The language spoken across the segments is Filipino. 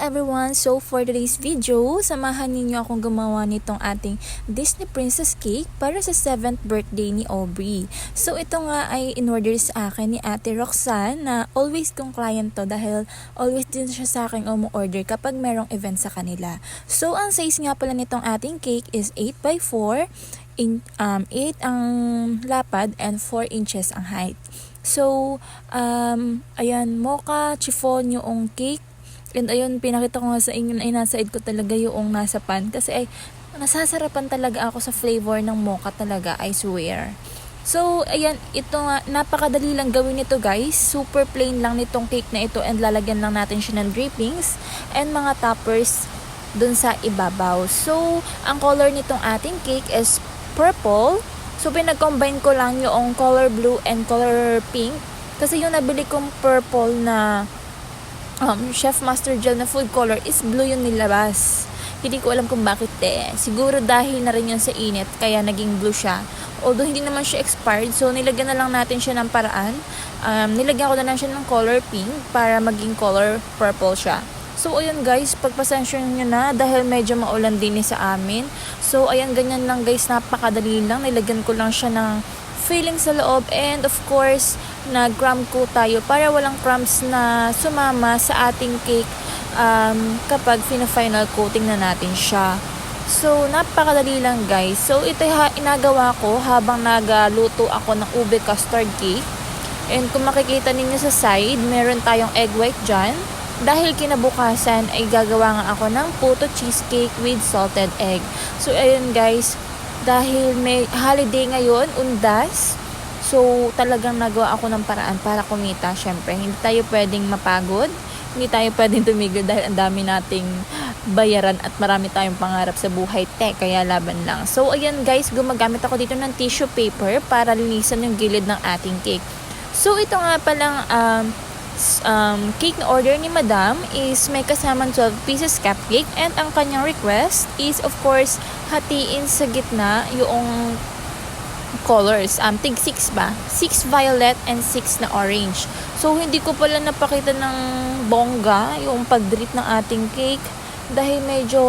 everyone! So for today's video, samahan ninyo akong gumawa nitong ating Disney Princess Cake para sa 7th birthday ni Aubrey. So ito nga ay in-order sa akin ni Ate Roxanne na always kong client to dahil always din siya sa akin umu-order kapag merong event sa kanila. So ang size nga pala nitong ating cake is 8x4, 8 ang lapad and 4 inches ang height. So, ayan, mocha chiffon yung cake. And ayun, pinakita ko nga sa inyo na inasaid ko talaga yung nasa pan. Kasi ay, nasasarapan talaga ako sa flavor ng mocha talaga, I swear. So, ayan, ito nga, napakadali lang gawin ito guys. Super plain lang nitong cake na ito and lalagyan lang natin siya ng drippings and mga toppers dun sa ibabaw. So, ang color nitong ating cake is purple. So, pinag-combine ko lang yung color blue and color pink. Kasi yung nabili kong purple na Chef Master Gel na food color is blue yung nilabas. Hindi ko alam kung bakit Siguro dahil na rin yun sa init, kaya naging blue siya. Although hindi naman siya expired, so nilagyan na lang natin siya ng paraan. Nilagyan ko na lang siya ng color pink para maging color purple siya. So, ayun guys, pagpasensya nyo na dahil medyo maulan din sa amin. So, ayan, ganyan lang guys, napakadali lang. Nilagyan ko lang siya ng filling sa loob and of course, nag-crumb coat tayo para walang crumbs na sumama sa ating cake kapag final coating na natin siya. So, napakadali lang guys. So, ito inagawa ko habang nagaluto ako ng ube custard cake. And kung makikita ninyo sa side, meron tayong egg white dyan. Dahil kinabukasan ay gagawa nga ako ng puto cheesecake with salted egg. So, ayun guys, dahil may holiday ngayon, undas, so talagang nagawa ako ng paraan para kumita. Syempre, hindi tayo pwedeng mapagod, hindi tayo pwedeng tumigil dahil ang dami nating bayaran at marami tayong pangarap sa buhay. Kaya laban lang. So, ayan guys, gumagamit ako dito ng tissue paper para linisan yung gilid ng ating cake. So, ito nga palang cake na order ni Madam is may kasamang 12 pieces cupcake and ang kanyang request is of course hatiin sa gitna yung colors. Tig 6 ba? 6 violet and 6 na orange. So hindi ko pala napakita ng bongga yung pag-drip ng ating cake dahil medyo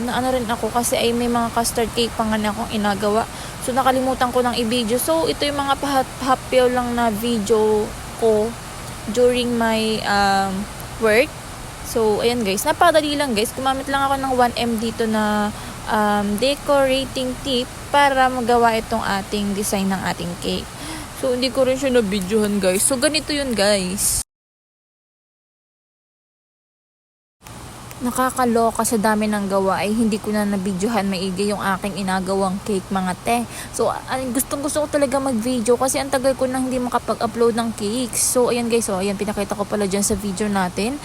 naano rin ako kasi ay may mga custard cake pa nga na akong inagawa. So nakalimutan ko ng i-video. So ito yung mga pahapyaw lang na video ko during my work. So, ayan guys. Napakadali lang guys. Gumamit lang ako ng 1M dito na decorating tip para magawa itong ating design ng ating cake. So, hindi ko rin siya na-videohan guys. So, ganito yun guys. Nakakaloka sa dami ng gawa ay hindi ko na nabidyohan maigi yung aking inagawang cake mga te. So, gusto ko talaga mag-video kasi ang tagal ko nang hindi makapag-upload ng cakes. So, ayan guys, ayan pinakita ko pala dyan sa video natin.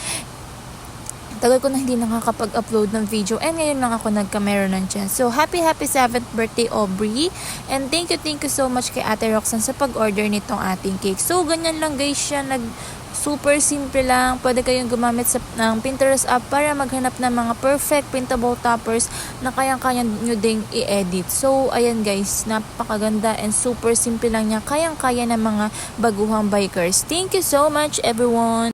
Tagal ko na hindi nakakapag-upload ng video and ngayon lang ako nagkamera ng chance. So, happy 7th birthday Aubrey and thank you so much kay Ate Roxanne sa pag-order nitong ating cake. So, ganyan lang guys siya, super simple lang. Pwede kayong gumamit ng Pinterest app para maghanap ng mga perfect printable toppers na kayang-kaya nyo ding i-edit. So, ayan guys, napakaganda and super simple lang niya. Kayang-kaya ng mga baguhang bikers. Thank you so much everyone!